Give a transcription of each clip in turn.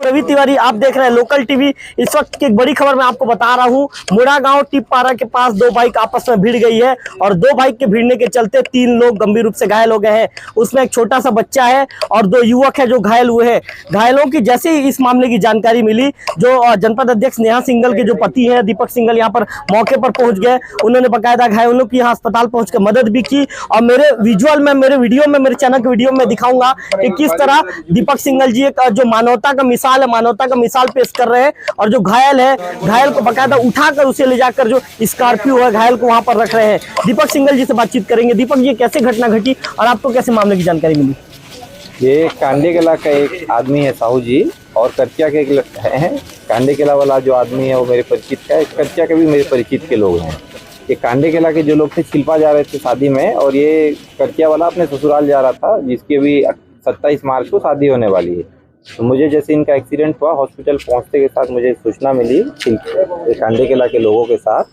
रवि तिवारी, आप देख रहे हैं लोकल टीवी। इस वक्त की एक बड़ी खबर मैं आपको बता रहा हूं। मुड़ागांव टिपपारा के पास दो बाइक आपस में भिड़ गई है और दो बाइक के भिड़ने के चलते 3 लोग गंभीर रूप से घायल हो गए हैं। उसमें एक छोटा सा बच्चा है और 2 युवक है जो घायल हुए हैं। घायलों की जैसे ही इस मामले की जानकारी मिली, जो जनपद अध्यक्ष नेहा सिंघल के जो पति है दीपक सिंघल यहाँ पर मौके पर पहुंच गए। उन्होंने बाकायदा घायलों की यहाँ अस्पताल पहुंचकर मदद भी की और मेरे विजुअल में, मेरे वीडियो में, मेरे चैनल के वीडियो में दिखाऊंगा कि किस तरह दीपक सिंघल जी एक जो मानवता का मिसाल है, मानवता का मिसाल पेश कर रहे हैं। और जो घायल है, घायल को बाकायदा उठाकर उसे ले जाकर जो स्कॉर्पियो है घायल को वहां पर रख रहे हैं। दीपक सिंघल जी से बातचीत करेंगे। दीपक जी, कैसे घटना घटी और आपको कैसे मामले की जानकारी मिली? ये कांडेकेला का एक आदमी है साहू जी, और करचिया के एक हैं। कांडेकेला वाला जो आदमी है वो मेरे परिचित का है, करचिया के भी मेरे परिचित के लोग हैं। ये कांडेकेला के जो लोग थे छिलपा जा रहे थे शादी में, और ये करचिया वाला अपने ससुराल जा रहा था, जिसकी अभी 27 मार्च को शादी होने वाली है। तो मुझे जैसे इनका एक्सीडेंट हुआ, हॉस्पिटल पहुंचते के साथ मुझे सूचना मिली, कांडेकेला के लोगों के साथ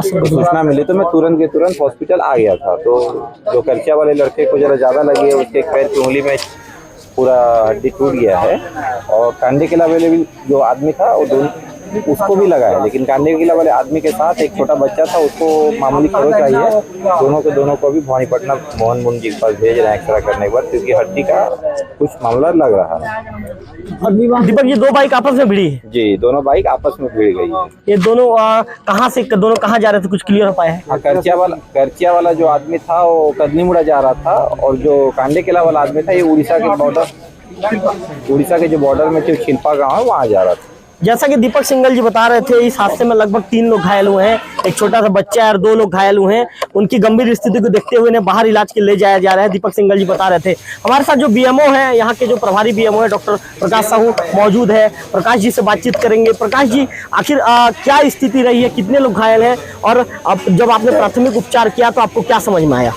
सूचना मिली, तो मैं तुरंत के तुरंत हॉस्पिटल आ गया था। तो जो करचिया वाले लड़के को जरा ज़्यादा लगी है, उसके पैर की उंगली में पूरा हड्डी टूट गया है, और कांडेकेला वाले भी जो आदमी था वो उसको भी लगा है। लेकिन कांडेकेला वाले आदमी के साथ एक छोटा बच्चा था, उसको मामूली खरोच आई है। दोनों को भी भवानीपटना मोहन मुन जी के पास भेज रहे हैं एक्सरे करने के बाद, क्योंकि हड्डी का कुछ मामला लग रहा है। दीपक, ये 2 बाइक आपस में भिड़ी है? जी, दोनों बाइक आपस में भिड़ गई है। ये दोनों दोनों कहाँ जा रहे थे, कुछ क्लियर हो पाया है? करचिया वाला जो आदमी था वो कदनीमुड़ा जा रहा था, और जो कांडेकेला वाला आदमी था ये उड़ीसा के जो बॉर्डर में जो छिलपा गाँव है वहाँ जा रहा था। जैसा कि दीपक सिंघल जी बता रहे थे, इस हादसे में लगभग 3 लोग घायल हुए हैं। एक छोटा सा बच्चा है और 2 लोग घायल हुए हैं। उनकी गंभीर स्थिति को देखते हुए इन्हें बाहर इलाज के लिए जाया जा रहा है, दीपक सिंघल जी बता रहे थे। हमारे साथ जो बीएमओ है, यहाँ के जो प्रभारी बीएमओ है डॉक्टर प्रकाश साहू मौजूद है। प्रकाश जी से बातचीत करेंगे। प्रकाश जी, आखिर क्या स्थिति रही है, कितने लोग घायल हैं, और अब जब आपने प्राथमिक उपचार किया तो आपको क्या समझ में आया?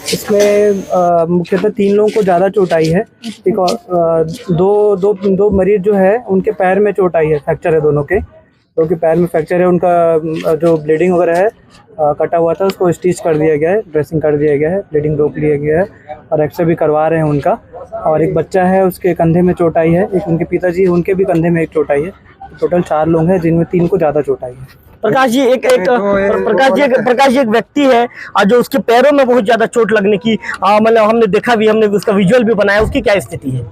इसमें मुख्यतः 3 लोगों को ज़्यादा चोट आई है। एक और दो मरीज जो है उनके पैर में चोट आई है, फ्रैक्चर है दोनों के पैर में फ्रैक्चर है। उनका जो ब्लीडिंग वगैरह है कटा हुआ था, उसको स्टिच कर दिया गया है, ड्रेसिंग कर दिया गया है, ब्लीडिंग रोक लिया गया है, और एक्सरे भी करवा रहे हैं उनका। और एक बच्चा है, उसके कंधे में चोट आई है। एक उनके पिताजी, उनके भी कंधे में एक चोट आई है। टोटल 4 लोग हैं, जिनमें 3 को ज़्यादा चोट आई है। प्रकाश जी, एक व्यक्ति है जो उसके पैरों में बहुत ज्यादा चोट लगने की मतलब हमने देखा भी, हमने उसका विजुअल भी बनाया। उसकी क्या स्थिति है?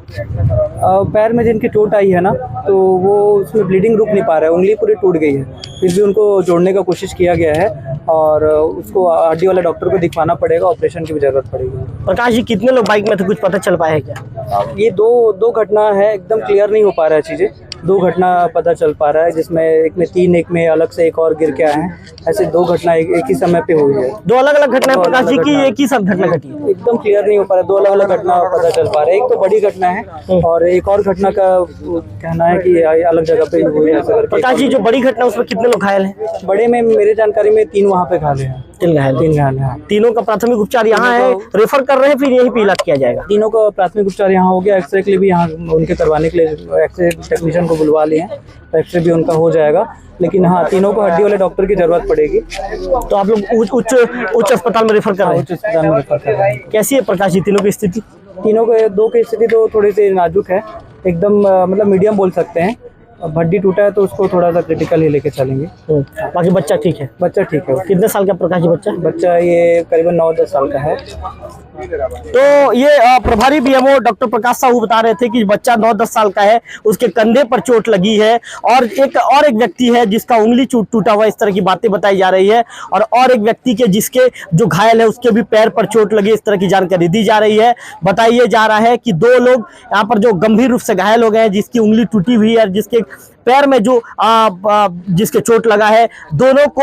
पैर में जिनकी चोट आई है ना, तो वो उसमें ब्लीडिंग रुक नहीं पा रहा है, उंगली पूरी टूट गई है। फिर भी उनको जोड़ने का कोशिश किया गया है, और उसको हड्डी वाले डॉक्टर को दिखवाना पड़ेगा, ऑपरेशन की भी जरूरत पड़ेगी। प्रकाश जी, कितने लोग बाइक में थे, कुछ पता चल पाया है क्या? ये दो घटना है, एकदम क्लियर नहीं हो पा रहा है चीज़ें। 2 घटना पता चल पा रहा है, जिसमें एक में 3, एक में अलग से एक और गिर के आए हैं। ऐसे 2 घटना एक ही समय पे हुई है। 2 अलग-अलग घटना है प्रकाश जी की, एक ही सब घटना घटी है? एकदम क्लियर नहीं हो पा रहा है, 2 अलग-अलग घटना पता चल पा रहा है। एक तो बड़ी घटना है, और एक और घटना का कहना है कि अलग जगह पे हुई है। प्रकाश जी, जो बड़ी घटना उसमें कितने लोग घायल हैं? बड़े में मेरी जानकारी में 3 वहाँ पे घायल हैं। 3 घायल हैं। तीनों का प्राथमिक उपचार यहाँ है, रेफर कर रहे हैं, फिर यहीं पे इलाज किया जाएगा? तीनों का प्राथमिक उपचार यहाँ हो गया। एक्सरे के लिए भी यहाँ उनके करवाने के लिए एक्सरे टेक्नीशियन को बुलवा लिए हैं, तो एक्सरे भी उनका हो जाएगा। लेकिन हाँ, तीनों को हड्डी वाले डॉक्टर की जरूरत पड़ेगी। तो आप लोग उच्च अस्पताल में रेफर कर रहे हैं? उच्च अस्पताल में रेफर कर रहे हैं। कैसी है प्रकाश जी तीनों की स्थिति? तीनों के 2 की स्थिति तो थोड़ी सी नाजुक है, एकदम मतलब मीडियम बोल सकते हैं। अब हड्डी टूटा है तो उसको थोड़ा सा क्रिटिकल ही लेके चलेंगे। बाकी बच्चा ठीक है? बच्चा ठीक है। कितने साल का प्रकाश जी बच्चा? ये करीबन 9-10 साल का है। तो ये प्रभारी बीएमओ डॉक्टर प्रकाश साहू बता रहे थे कि बच्चा 9-10 साल का है, उसके कंधे पर चोट लगी है, और एक व्यक्ति है जिसका उंगली टूटा हुआ, इस तरह की बातें बताई जा रही है। और एक व्यक्ति के जिसके जो घायल है उसके भी पैर पर चोट लगी, इस तरह की जानकारी दी जा रही है। बताइए जा रहा है कि 2 लोग यहाँ पर जो गंभीर रूप से घायल हो गए हैं, जिसकी उंगली टूटी हुई है, जिसके पैर में जो जिसके चोट लगा है, दोनों को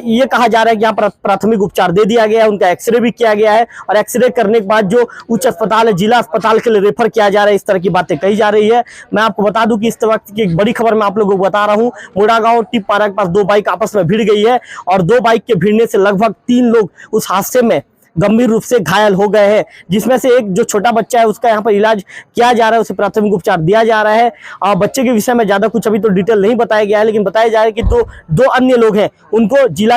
ये कहा जा रहा है कि यहाँ पर प्राथमिक उपचार दे दिया गया है, उनका एक्सरे भी किया गया है, और एक्सरे करने के बाद जो उच्च अस्पताल है, जिला अस्पताल के लिए रेफर किया जा रहा है। इस तरह की बातें कही जा रही है। मैं आपको बता दूं कि इस वक्त की एक बड़ी खबर मैं आप लोगों को बता रहा हूं। मुड़ागांव टिपपारा के पास 2 बाइक आपस में भिड़ गई है, और 2 बाइक के भिड़ने से लगभग 3 लोग उस हादसे में गंभीर रूप से घायल हो गए हैं, जिसमें से एक जो छोटा बच्चा है उसका यहाँ पर इलाज किया जा रहा है, उसे प्राथमिक उपचार दिया जा रहा है। बच्चे के विषय में ज्यादा कुछ अभी तो डिटेल नहीं बताया गया है, लेकिन बताया जा रहा है कि दो अन्य लोग हैं, उनको जिला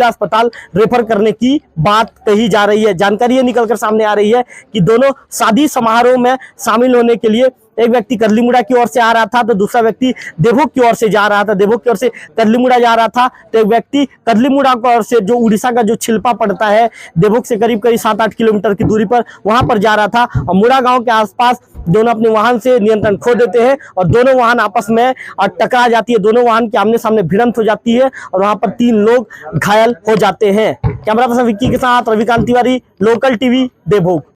अस्पताल रेफर करने की बात कही जा रही है। जानकारी ये निकलकर सामने आ रही है कि दोनों शादी समारोह में शामिल होने के लिए एक व्यक्ति करलीमुड़ा की ओर से आ रहा था तो दूसरा व्यक्ति देवोग की ओर से जा रहा था। देवोग की ओर से करलीमुड़ा जा रहा था तो एक व्यक्ति करलीमुड़ा की ओर से, जो उड़ीसा का जो छिलपा पड़ता है देवोग से करीब करीब 7-8 किलोमीटर की दूरी पर, वहां पर जा रहा था। और मुड़ा गांव के आसपास दोनों अपने वाहन से नियंत्रण खो देते हैं और दोनों वाहन आपस में टकरा जाती है। दोनों वाहन के आमने सामने भिड़ंत हो जाती है और वहां पर 3 लोग घायल हो जाते हैं। कैमरा पर्सन विक्की के साथ रविकांत तिवारी, लोकल टीवी, देवोग।